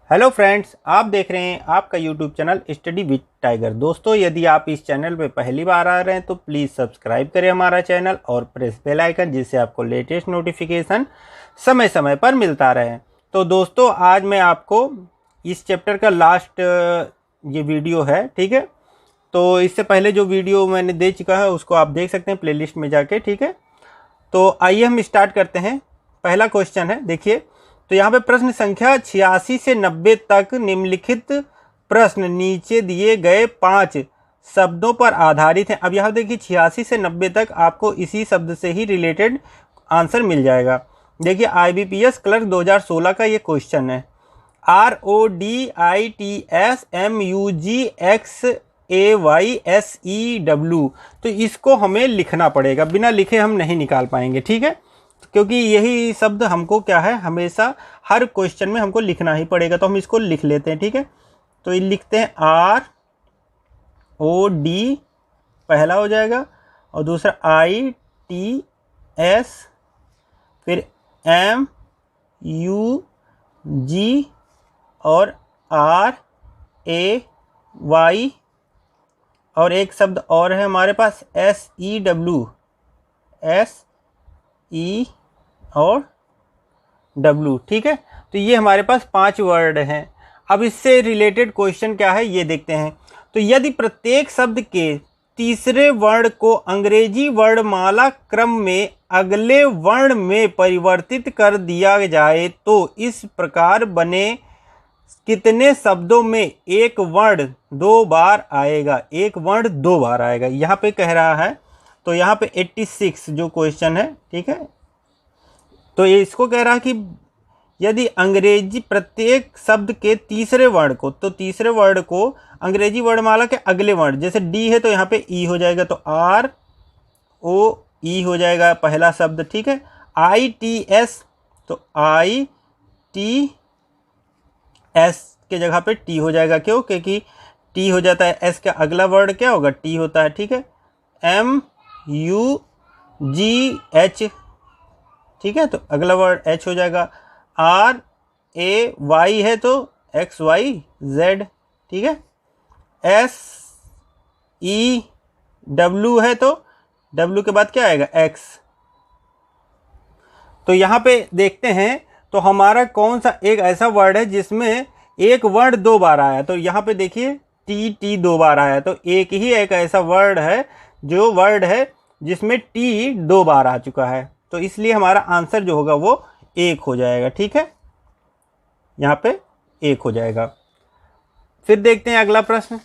Hello friends, आप देख रहे हैं आपका YouTube channel study with tiger. दोस्तों, यदि आप इस चैनल पर पहली बार आ रहे हैं तो प्लीज़ सब्सक्राइब करें हमारा चैनल और प्रेस बेल आइकन, जिससे आपको लेटेस्ट नोटिफिकेशन समय समय पर मिलता रहे। तो दोस्तों, आज मैं आपको इस चैप्टर का लास्ट ये वीडियो है, ठीक है। तो इससे पहले जो वीडियो मैंने दे चुका है उसको आप देख सकते हैं प्लेलिस्ट में जाके, ठीक है। तो आइए हम स्टार्ट करते हैं। पहला क्वेश्चन है, देखिए। तो यहाँ पे प्रश्न संख्या 86 से 90 तक निम्नलिखित प्रश्न नीचे दिए गए 5 शब्दों पर आधारित हैं। अब यहाँ देखिए 86 से 90 तक आपको इसी शब्द से ही रिलेटेड आंसर मिल जाएगा। देखिए IBPS क्लर्क 2016 का ये क्वेश्चन है। RODITSMUGXAYSEW। तो इसको हमें लिखना पड़ेगा, बिना लिखे हम नहीं निकाल पाएंगे, ठीक है। क्योंकि यही शब्द हमको क्या है, हमेशा हर क्वेश्चन में हमको लिखना ही पड़ेगा। तो हम इसको लिख लेते हैं, ठीक है। तो ये लिखते हैं ROD पहला हो जाएगा, और दूसरा ITS, फिर MUG और RAY, और एक शब्द और है हमारे पास SEW, SE और W, ठीक है। तो ये हमारे पास 5 वर्ड हैं। अब इससे रिलेटेड क्वेश्चन क्या है ये देखते हैं। तो यदि प्रत्येक शब्द के तीसरे वर्ण को अंग्रेजी वर्णमाला क्रम में अगले वर्ण में परिवर्तित कर दिया जाए तो इस प्रकार बने कितने शब्दों में एक वर्ण 2 बार आएगा? एक वर्ण 2 बार आएगा, यहाँ पे कह रहा है। तो यहाँ पे 86 जो क्वेश्चन है, ठीक है। तो ये इसको कह रहा है कि यदि अंग्रेजी प्रत्येक शब्द के तीसरे वर्ण को, तो तीसरे वर्ण को अंग्रेजी वर्णमाला के अगले वर्ण, जैसे डी है तो यहाँ पे ई हो जाएगा, तो ROE हो जाएगा पहला शब्द, ठीक है। ITS, तो ITS के जगह पे टी हो जाएगा, क्यों? क्योंकि टी हो जाता है, एस का अगला वर्ण क्या होगा? टी होता है, ठीक है। MUGH, ठीक है, तो अगला वर्ड H हो जाएगा। RAY है तो XYZ, ठीक है। SEW है तो W के बाद क्या आएगा? X। तो यहाँ पे देखते हैं, तो हमारा कौन सा एक ऐसा वर्ड है जिसमें एक वर्ड 2 बार आया। तो यहाँ पे देखिए टी 2 बार आया, तो एक ही एक ऐसा वर्ड है जो वर्ड है जिसमें टी 2 बार आ चुका है। तो इसलिए हमारा आंसर जो होगा वो 1 हो जाएगा, ठीक है। यहाँ पे 1 हो जाएगा। फिर देखते हैं अगला प्रश्न।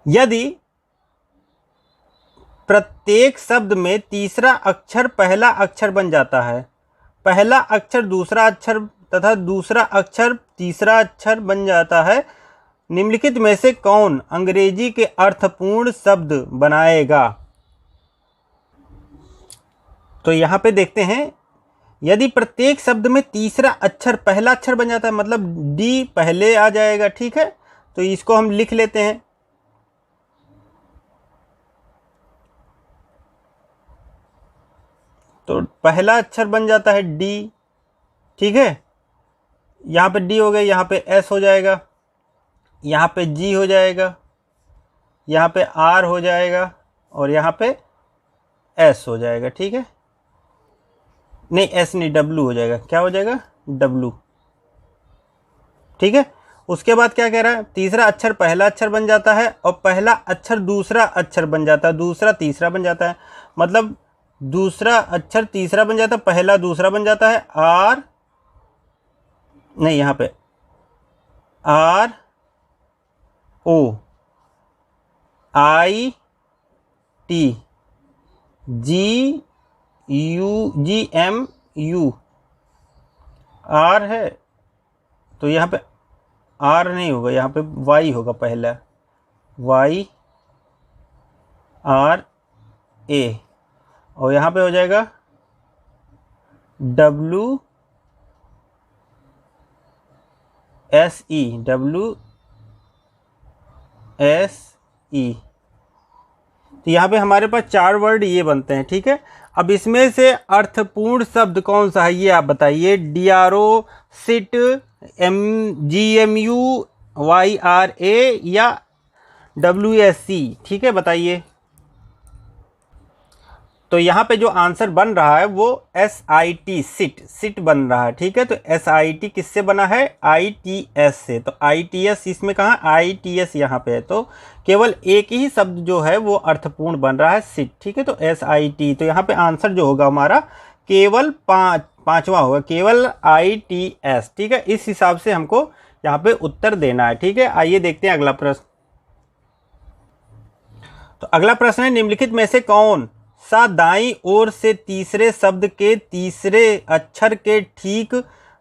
यदि प्रत्येक शब्द में तीसरा अक्षर पहला अक्षर बन जाता है, पहला अक्षर दूसरा अक्षर तथा दूसरा अक्षर तीसरा अक्षर बन जाता है, निम्नलिखित में से कौन अंग्रेजी के अर्थपूर्ण शब्द बनाएगा? तो यहां पे देखते हैं, यदि प्रत्येक शब्द में तीसरा अक्षर पहला अक्षर बन जाता है, मतलब डी पहले आ जाएगा, ठीक है। तो इसको हम लिख लेते हैं। तो पहला अक्षर बन जाता है डी, ठीक है। यहाँ पे डी हो गया, यहाँ पे एस हो जाएगा, यहाँ पे जी हो जाएगा, यहाँ पे आर हो जाएगा, और यहाँ पे एस हो जाएगा, ठीक है। नहीं, एस नहीं, डब्लू हो जाएगा। क्या हो जाएगा? डब्लू, ठीक है। उसके बाद क्या कह रहा है? तीसरा अक्षर पहला अक्षर बन जाता है, और पहला अक्षर दूसरा अक्षर बन जाता है, दूसरा तीसरा बन जाता है। मतलब दूसरा अक्षर तीसरा बन जाता है, पहला दूसरा बन जाता है। आर नहीं, यहाँ पे ROITGUGMU, आर है तो यहाँ पे आर नहीं होगा, यहाँ पे वाई होगा पहला, YRA, और यहाँ पे हो जाएगा WSE। तो यहाँ पे हमारे पास 4 वर्ड ये बनते हैं, ठीक है। अब इसमें से अर्थपूर्ण शब्द कौन सा है ये आप बताइए। DRO, सिट, GMU, YRA या WSC, ठीक है बताइए। तो यहाँ पे जो आंसर बन रहा है वो SIT, सिट बन रहा है, ठीक है। तो SIT किससे बना है? ITS से। तो ITS इसमें कहाँ? ITS यहाँ पे है। तो केवल एक ही शब्द जो है वो अर्थपूर्ण बन रहा है, सिट, ठीक है। तो SIT, तो यहाँ पे आंसर जो होगा हमारा केवल पांचवा होगा, केवल ITS, ठीक है। इस हिसाब से हमको यहाँ पे उत्तर देना है, ठीक है। आइए देखते हैं अगला प्रश्न। तो अगला प्रश्न है, निम्नलिखित में से कौन सा दाईं ओर से तीसरे शब्द के तीसरे अक्षर के ठीक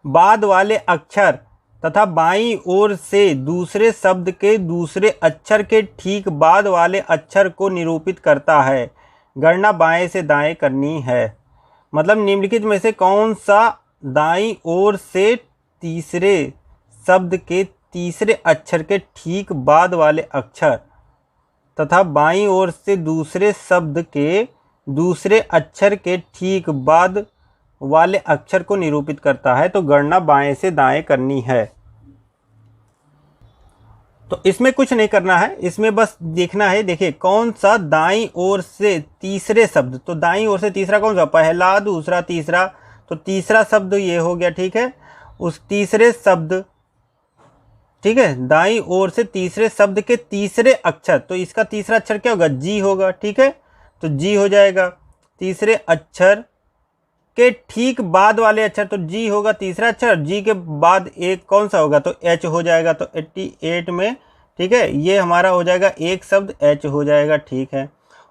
बाद वाले अक्षर तथा बाईं ओर से दूसरे शब्द के दूसरे अक्षर के ठीक बाद वाले अक्षर को निरूपित करता है? गणना बाएं से दाएं करनी है। मतलब निम्नलिखित में से कौन सा दाईं ओर से तीसरे शब्द के तीसरे अक्षर के ठीक बाद वाले अक्षर तथा बाईं ओर से दूसरे शब्द के दूसरे अक्षर के ठीक बाद वाले अक्षर को निरूपित करता है? तो गणना बाएं से दाएं करनी है। तो इसमें कुछ नहीं करना है, इसमें बस देखना है, देखिए कौन सा दाईं ओर से तीसरे शब्द। तो दाईं ओर से तीसरा कौन सा? पहला, दूसरा, तीसरा। तो तीसरा शब्द ये हो गया, ठीक है। उस तीसरे शब्द, ठीक है, दाईं ओर से तीसरे शब्द के तीसरे अक्षर, तो इसका तीसरा अक्षर क्या होगा? जी होगा, ठीक है। तो जी हो जाएगा। तीसरे अक्षर के ठीक बाद वाले अक्षर, तो जी होगा तीसरा अक्षर, जी के बाद एक कौन सा होगा? तो एच हो जाएगा। तो 88 में, ठीक है, ये हमारा हो जाएगा एक शब्द एच हो जाएगा, ठीक है।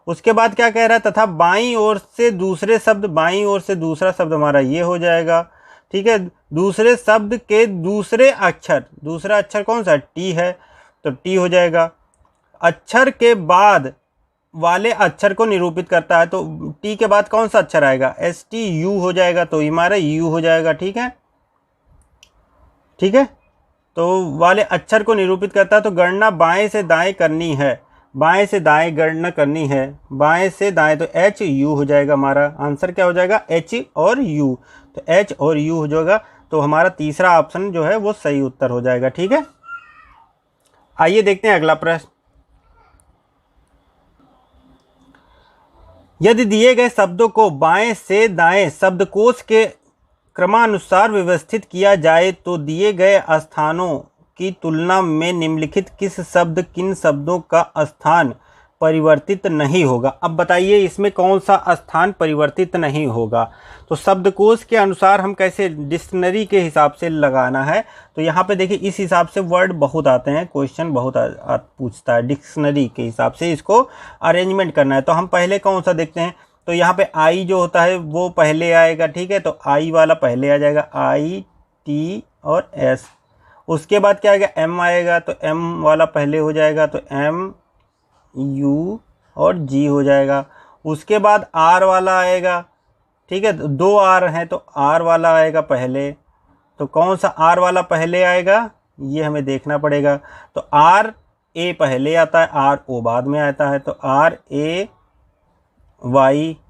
उसके बाद क्या कह रहा है? तथा बाईं ओर से दूसरे शब्द, बाईं ओर से दूसरा शब्द हमारा ये हो जाएगा, ठीक है। दूसरे शब्द के दूसरे अक्षर, दूसरा अक्षर कौन सा? टी है, तो टी हो जाएगा। अक्षर के बाद वाले अक्षर को निरूपित करता है, तो टी के बाद कौन सा अक्षर आएगा? STU हो जाएगा, तो हमारा यू हो जाएगा, ठीक है, ठीक है। तो वाले अक्षर को निरूपित करता है। तो गणना बाएं से दाएं करनी है, बाएं से दाएं गणना करनी है, बाएं से दाएं। तो HU हो जाएगा, हमारा आंसर क्या हो जाएगा? H और U। तो H और U हो जाएगा। तो हमारा तीसरा ऑप्शन जो है वो सही उत्तर हो जाएगा, ठीक है। आइए देखते हैं अगला प्रश्न। यदि दिए गए शब्दों को बाएं से दाएं शब्दकोश के क्रमानुसार व्यवस्थित किया जाए तो दिए गए स्थानों की तुलना में निम्नलिखित किन शब्दों का स्थान परिवर्तित नहीं होगा? अब बताइए इसमें कौन सा स्थान परिवर्तित नहीं होगा? तो शब्दकोश के अनुसार हम कैसे, डिक्शनरी के हिसाब से लगाना है। तो यहाँ पे देखिए इस हिसाब से वर्ड बहुत आते हैं, क्वेश्चन बहुत पूछता है, डिक्शनरी के हिसाब से इसको अरेंजमेंट करना है। तो हम पहले कौन सा देखते हैं? तो यहाँ पे आई जो होता है वो पहले आएगा, ठीक है। तो आई वाला पहले आ जाएगा, IT और S। उसके बाद क्या आएगा? M आएगा, तो M वाला पहले हो जाएगा, तो MU और G हो जाएगा। उसके बाद R वाला आएगा, ठीक है, 2 R हैं, तो R वाला आएगा पहले। तो कौन सा R वाला पहले आएगा ये हमें देखना पड़ेगा। तो RA पहले आता है, RO बाद में आता है। तो RAY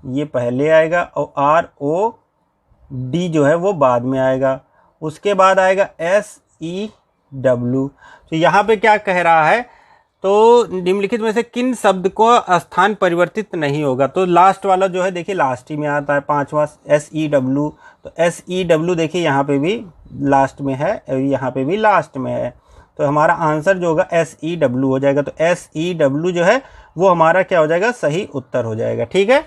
ये पहले आएगा और ROD जो है वो बाद में आएगा। उसके बाद आएगा SEW। तो यहाँ पे क्या कह रहा है? तो निम्नलिखित में से किन शब्द को स्थान परिवर्तित नहीं होगा? तो लास्ट वाला जो है देखिए लास्ट ही में आता है, पांचवा SEW। तो SEW देखिए यहाँ पे भी लास्ट में है, यहाँ पे भी लास्ट में है। तो हमारा आंसर जो होगा SEW हो जाएगा। तो SEW जो है वो हमारा क्या हो जाएगा? सही उत्तर हो जाएगा, ठीक है।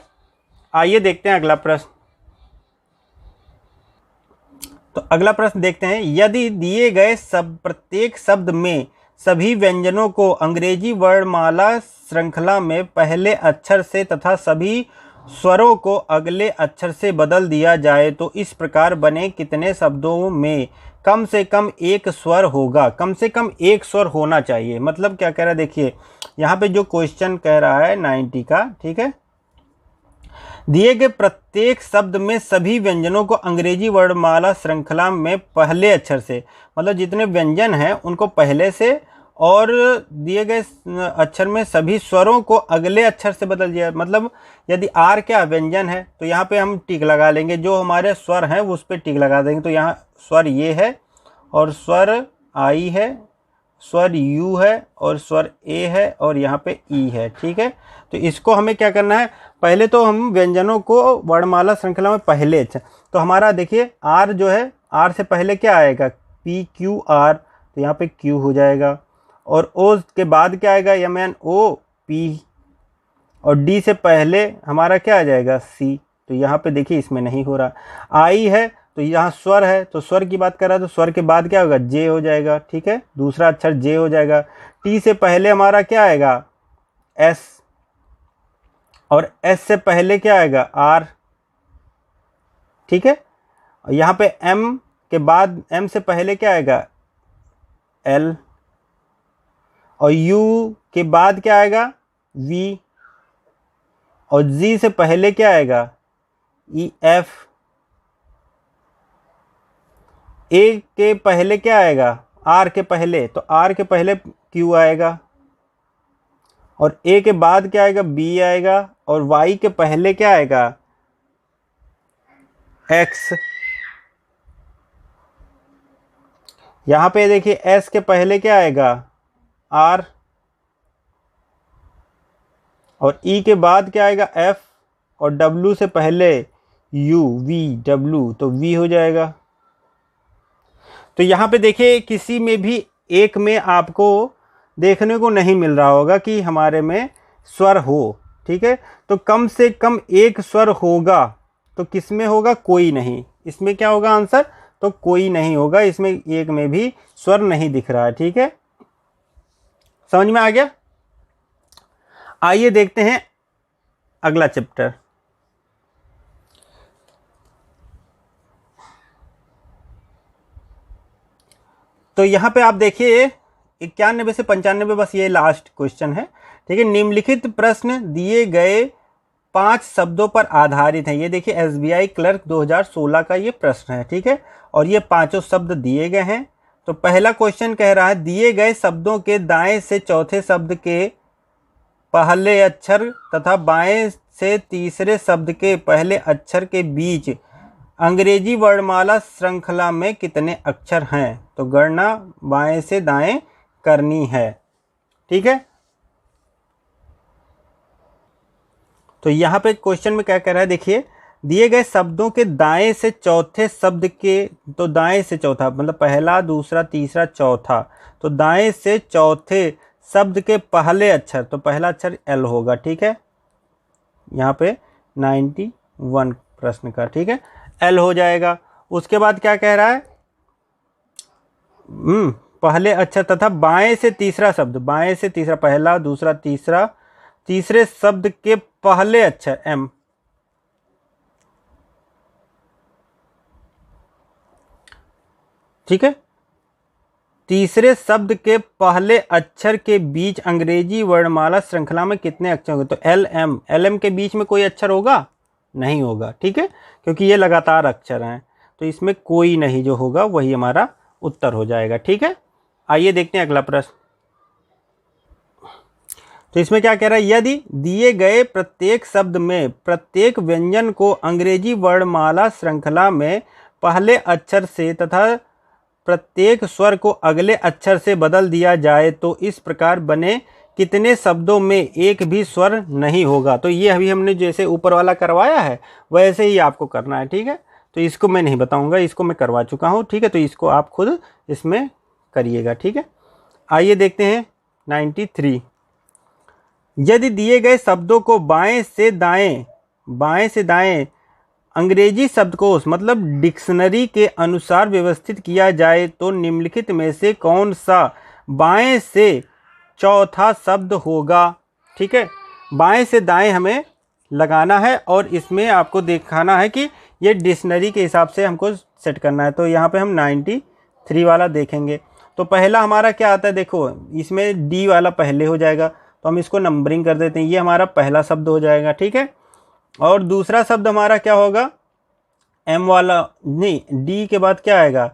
आइए देखते हैं अगला प्रश्न। तो अगला प्रश्न देखते हैं, यदि दिए गए प्रत्येक शब्द में सभी व्यंजनों को अंग्रेजी वर्णमाला श्रृंखला में पहले अक्षर से तथा सभी स्वरों को अगले अक्षर से बदल दिया जाए तो इस प्रकार बने कितने शब्दों में कम से कम एक स्वर होगा? कम से कम एक स्वर होना चाहिए। मतलब क्या कह रहा है? देखिए यहाँ पे जो क्वेश्चन कह रहा है 90 का, ठीक है, दिए गए प्रत्येक शब्द में सभी व्यंजनों को अंग्रेजी वर्णमाला श्रृंखला में पहले अक्षर से, मतलब जितने व्यंजन हैं उनको पहले से और दिए गए अक्षर में सभी स्वरों को अगले अक्षर से बदल दिया। मतलब यदि आर क्या व्यंजन है तो यहाँ पे हम टिक लगा लेंगे, जो हमारे स्वर हैं उस पर टिक लगा देंगे। तो यहाँ स्वर ये है और स्वर आई है, स्वर यू है और स्वर ए है और यहाँ पे ई है। ठीक है, तो इसको हमें क्या करना है, पहले तो हम व्यंजनों को वर्णमाला श्रृंखला में पहले तो हमारा देखिए आर जो है, आर से पहले क्या आएगा, पी क्यू आर, तो यहाँ पे क्यू हो जाएगा। और ओ के बाद क्या आएगा, एम एन ओ पी, और डी से पहले हमारा क्या आ जाएगा, सी। तो यहाँ पे देखिए इसमें नहीं हो रहा। आई है तो यहाँ स्वर है, तो स्वर की बात कर रहा है तो स्वर के बाद क्या होगा, जे हो जाएगा। ठीक है, दूसरा अक्षर जे हो जाएगा। टी से पहले हमारा क्या आएगा, एस, और एस से पहले क्या आएगा, आर। ठीक है, यहाँ पे एम के बाद, एम से पहले क्या आएगा, एल, और यू के बाद क्या आएगा, वी, और जी से पहले क्या आएगा, ई एफ, ए के पहले क्या आएगा, आर के पहले, तो आर के पहले क्यू आएगा, और ए के बाद क्या आएगा, बी आएगा, और वाई के पहले क्या आएगा, एक्स। यहां पे देखिए एस के पहले क्या आएगा, आर, और ई के बाद क्या आएगा, एफ, और डब्ल्यू से पहले यू, वी, डब्ल्यू, तो वी हो जाएगा। तो यहाँ पे देखिए किसी में भी एक में आपको देखने को नहीं मिल रहा होगा कि हमारे में स्वर हो। ठीक है, तो कम से कम एक स्वर होगा, तो किस में होगा, कोई नहीं। इसमें क्या होगा आंसर, तो कोई नहीं होगा, इसमें एक में भी स्वर नहीं दिख रहा है। ठीक है, समझ में आ गया। आइए देखते हैं अगला चैप्टर। तो यहाँ पे आप देखिए 91 से 95, बस ये लास्ट क्वेश्चन है। ठीक है, निम्नलिखित प्रश्न दिए गए 5 शब्दों पर आधारित है। ये देखिए एसबीआई क्लर्क 2016 का ये प्रश्न है। ठीक है, और ये 5 शब्द दिए गए हैं। तो पहला क्वेश्चन कह रहा है, दिए गए शब्दों के दाएं से चौथे शब्द के पहले अक्षर तथा बाएं से तीसरे शब्द के पहले अक्षर के बीच अंग्रेजी वर्णमाला श्रृंखला में कितने अक्षर हैं। तो गणना बाएं से दाएं करनी है। ठीक है, तो यहाँ पे क्वेश्चन में क्या कह रहा है, देखिए दिए गए शब्दों के दाएं से चौथे शब्द के, तो दाएं से चौथा मतलब पहला, दूसरा, तीसरा, चौथा, तो दाएं से चौथे शब्द के पहले अक्षर, तो पहला अक्षर एल होगा। ठीक है, यहाँ पे 91 प्रश्न का। ठीक है, एल हो जाएगा। उसके बाद क्या कह रहा है, पहले अक्षर तथा बाएं से तीसरा शब्द, बाएं से तीसरा, पहला, दूसरा, तीसरा, तीसरे शब्द के पहले अक्षर एम। ठीक है, तीसरे शब्द के पहले अक्षर के बीच अंग्रेजी वर्णमाला श्रृंखला में कितने अक्षर होंगे। तो एल एम, एल एम के बीच में कोई अक्षर होगा, नहीं होगा। ठीक है, क्योंकि ये लगातार अक्षर हैं, तो इसमें कोई नहीं जो होगा वही हमारा उत्तर हो जाएगा। ठीक है, आइए देखते हैं अगला प्रश्न। तो इसमें क्या कह रहा है, यदि दिए गए प्रत्येक शब्द में प्रत्येक व्यंजन को अंग्रेजी वर्णमाला श्रृंखला में पहले अक्षर से तथा प्रत्येक स्वर को अगले अक्षर से बदल दिया जाए तो इस प्रकार बने कितने शब्दों में एक भी स्वर नहीं होगा। तो ये अभी हमने जैसे ऊपर वाला करवाया है वैसे ही आपको करना है। ठीक है, तो इसको मैं नहीं बताऊंगा, इसको मैं करवा चुका हूँ। ठीक है, तो इसको आप खुद इसमें करिएगा। ठीक है, आइए देखते हैं 93। यदि दिए गए शब्दों को बाएं से दाएं अंग्रेजी शब्दकोश मतलब डिक्शनरी के अनुसार व्यवस्थित किया जाए तो निम्नलिखित में से कौन सा बाएं से चौथा शब्द होगा। ठीक है, बाएं से दाएं हमें लगाना है और इसमें आपको दिखाना है कि ये डिक्शनरी के हिसाब से हमको सेट करना है। तो यहाँ पे हम 93 वाला देखेंगे। तो पहला हमारा क्या आता है, देखो इसमें डी वाला पहले हो जाएगा, तो हम इसको नंबरिंग कर देते हैं। ये हमारा पहला शब्द हो जाएगा। ठीक है, और दूसरा शब्द हमारा क्या होगा, एम वाला नहीं, डी के बाद क्या आएगा,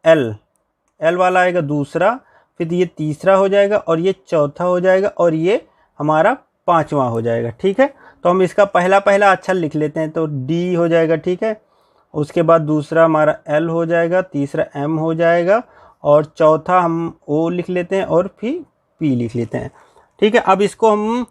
एल वाला आएगा दूसरा, फिर ये तीसरा हो जाएगा और ये चौथा हो जाएगा और ये हमारा पांचवा हो जाएगा। ठीक है, तो हम इसका पहला पहला अक्षर लिख लेते हैं, तो डी हो जाएगा। ठीक है, उसके बाद दूसरा हमारा एल हो जाएगा, तीसरा एम हो जाएगा और चौथा हम ओ लिख लेते हैं और फिर पी लिख लेते हैं। ठीक है, अब इसको हम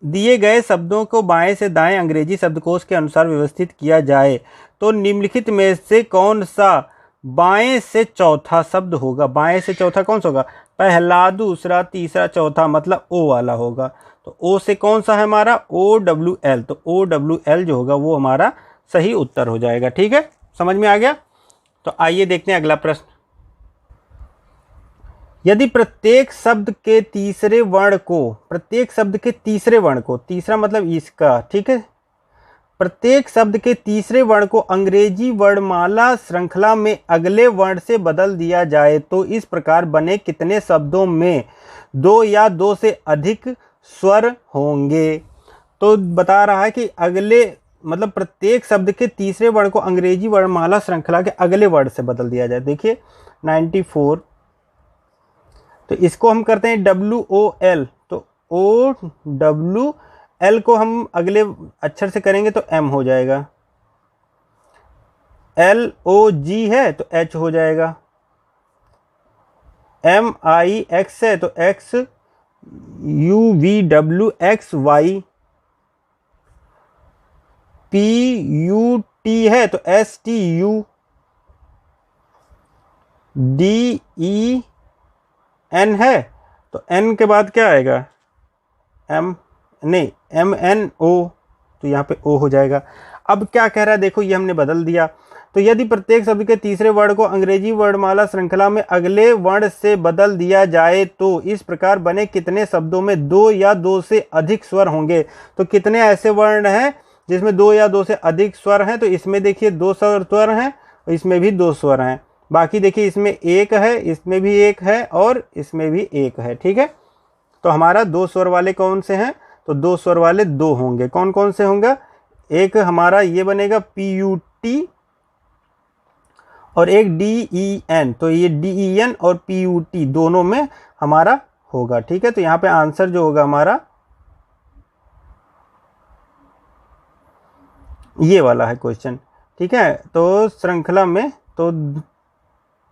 दिए गए शब्दों को बाएं से दाएं अंग्रेजी शब्दकोश के अनुसार व्यवस्थित किया जाए तो निम्नलिखित में से कौन सा बाएं से चौथा शब्द होगा। बाएं से चौथा कौन सा होगा, पहला, दूसरा, तीसरा, चौथा, मतलब ओ वाला होगा। तो ओ से कौन सा है हमारा, OWL, तो OWL जो होगा वो हमारा सही उत्तर हो जाएगा। ठीक है, समझ में आ गया। तो आइए देखते हैं अगला प्रश्न। यदि प्रत्येक शब्द के तीसरे वर्ण को, तीसरा मतलब इसका, ठीक है, प्रत्येक शब्द के तीसरे वर्ण को अंग्रेजी वर्णमाला श्रृंखला में अगले वर्ण से बदल दिया जाए तो इस प्रकार बने कितने शब्दों में दो या दो से अधिक स्वर होंगे। तो बता रहा है कि अगले मतलब प्रत्येक शब्द के तीसरे वर्ण को अंग्रेजी वर्णमाला श्रृंखला के अगले वर्ण से बदल दिया जाए। देखिए 94, तो इसको हम करते हैं WOL, तो OWL को हम अगले अक्षर से करेंगे तो M हो जाएगा। LOG है तो H हो जाएगा। MIX है तो XUVWXY। PUT है तो STU। DEN है तो N के बाद क्या आएगा, MNO, तो यहाँ पे O हो जाएगा। अब क्या कह रहा है देखो, ये हमने बदल दिया। तो यदि प्रत्येक शब्द के तीसरे वर्ण को अंग्रेजी वर्णमाला श्रृंखला में अगले वर्ण से बदल दिया जाए तो इस प्रकार बने कितने शब्दों में दो या दो से अधिक स्वर होंगे। तो कितने ऐसे वर्ण हैं जिसमें दो या दो से अधिक स्वर हैं, तो इसमें देखिए दो स्वर हैं, इसमें भी दो स्वर हैं। बाकी देखिए इसमें एक है, इसमें भी एक है और इसमें भी एक है। ठीक है, तो हमारा दो स्वर वाले कौन से हैं, तो दो स्वर वाले दो होंगे। कौन कौन से होंगे, एक हमारा ये बनेगा PUT और एक DEN, तो ये DEN और PUT दोनों में हमारा होगा। ठीक है, तो यहाँ पे आंसर जो होगा हमारा ये वाला है क्वेश्चन। ठीक है, तो श्रृंखला में तो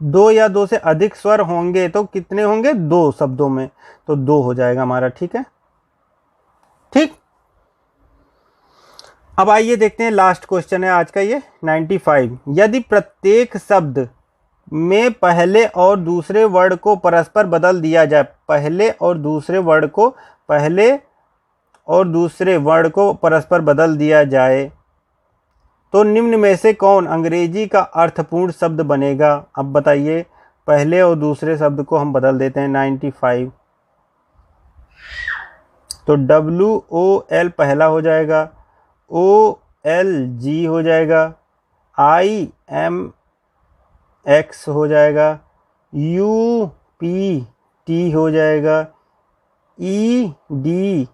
दो या दो से अधिक स्वर होंगे तो कितने होंगे, दो शब्दों में, तो दो हो जाएगा हमारा। ठीक है, ठीक। अब आइए देखते हैं लास्ट क्वेश्चन है आज का ये 95। यदि प्रत्येक शब्द में पहले और दूसरे वर्ण को परस्पर बदल दिया जाए, पहले और दूसरे वर्ण को परस्पर बदल दिया जाए तो निम्न में से कौन अंग्रेजी का अर्थपूर्ण शब्द बनेगा। अब बताइए, पहले और दूसरे शब्द को हम बदल देते हैं 95, तो WOL पहला हो जाएगा, OLG हो जाएगा, IMX हो जाएगा, UPT हो जाएगा, EDN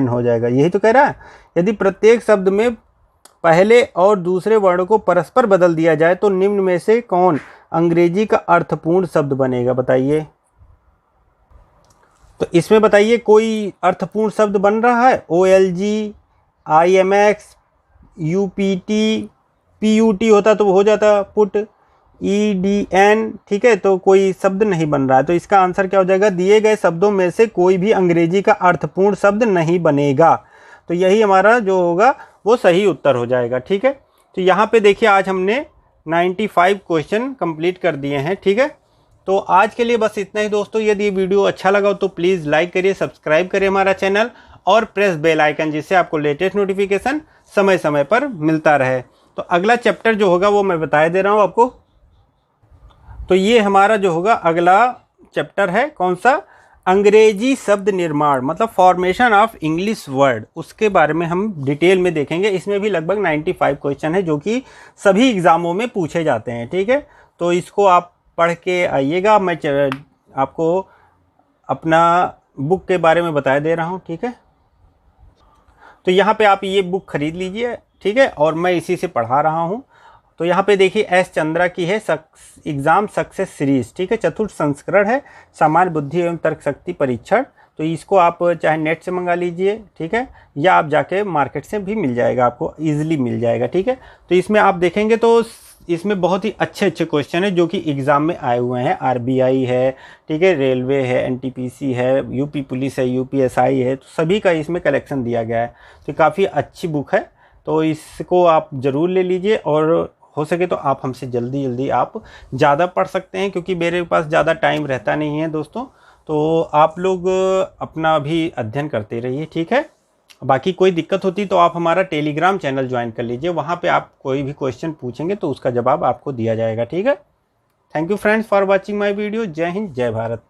हो जाएगा। यही तो कह रहा है, यदि प्रत्येक शब्द में पहले और दूसरे वर्णों को परस्पर बदल दिया जाए तो निम्न में से कौन अंग्रेजी का अर्थपूर्ण शब्द बनेगा। बताइए, तो इसमें बताइए कोई अर्थपूर्ण शब्द बन रहा है। OLG, IMX, UPT, PUT होता तो वो हो जाता पुट, EDN। ठीक है, तो कोई शब्द नहीं बन रहा है, तो इसका आंसर क्या हो जाएगा, दिए गए शब्दों में से कोई भी अंग्रेजी का अर्थपूर्ण शब्द नहीं बनेगा। तो यही हमारा जो होगा वो सही उत्तर हो जाएगा। ठीक है, तो यहाँ पे देखिए आज हमने 95 क्वेश्चन कंप्लीट कर दिए हैं। ठीक है, तो आज के लिए बस इतना ही दोस्तों। यदि ये वीडियो अच्छा लगा हो तो प्लीज़ लाइक करिए, सब्सक्राइब करिए हमारा चैनल और प्रेस बेल आइकन, जिससे आपको लेटेस्ट नोटिफिकेशन समय समय पर मिलता रहे। तो अगला चैप्टर जो होगा वो मैं बता दे रहा हूँ आपको। तो ये हमारा जो होगा अगला चैप्टर है कौन सा, अंग्रेजी शब्द निर्माण, मतलब फॉर्मेशन ऑफ इंग्लिश वर्ड, उसके बारे में हम डिटेल में देखेंगे। इसमें भी लगभग 95 क्वेश्चन है जो कि सभी एग्ज़ामों में पूछे जाते हैं। ठीक है, तो इसको आप पढ़ के आइएगा। मैं आपको अपना बुक के बारे में बता दे रहा हूँ। ठीक है, तो यहाँ पे आप ये बुक खरीद लीजिए। ठीक है, और मैं इसी से पढ़ा रहा हूँ तो यहाँ पे देखिए एस चंद्रा की है एग्जाम सक्सेस सीरीज, ठीक है, चतुर्थ संस्करण है, सामान्य बुद्धि एवं तर्क शक्ति परीक्षण। तो इसको आप चाहे नेट से मंगा लीजिए, ठीक है, या आप जाके मार्केट से भी मिल जाएगा, आपको ईजिली मिल जाएगा, ठीक है। तो इसमें आप देखेंगे तो इसमें बहुत ही अच्छे अच्छे क्वेश्चन है जो कि एग्ज़ाम में आए हुए हैं। आरबीआई है, ठीक है, रेलवे है, एनटीपीसी है, यूपी पुलिस है, यूपीएसआई है, तो सभी का इसमें कलेक्शन दिया गया है। तो काफ़ी अच्छी बुक है, तो इसको आप ज़रूर ले लीजिए और हो सके तो आप हमसे जल्दी जल्दी आप ज़्यादा पढ़ सकते हैं, क्योंकि मेरे पास ज़्यादा टाइम रहता नहीं है दोस्तों। तो आप लोग अपना भी अध्ययन करते रहिए, ठीक है। बाकी कोई दिक्कत होती तो आप हमारा टेलीग्राम चैनल ज्वाइन कर लीजिए, वहाँ पे आप कोई भी क्वेश्चन पूछेंगे तो उसका जवाब आपको दिया जाएगा, ठीक है। Thank you friends for watching my video. जय हिंद, जय भारत।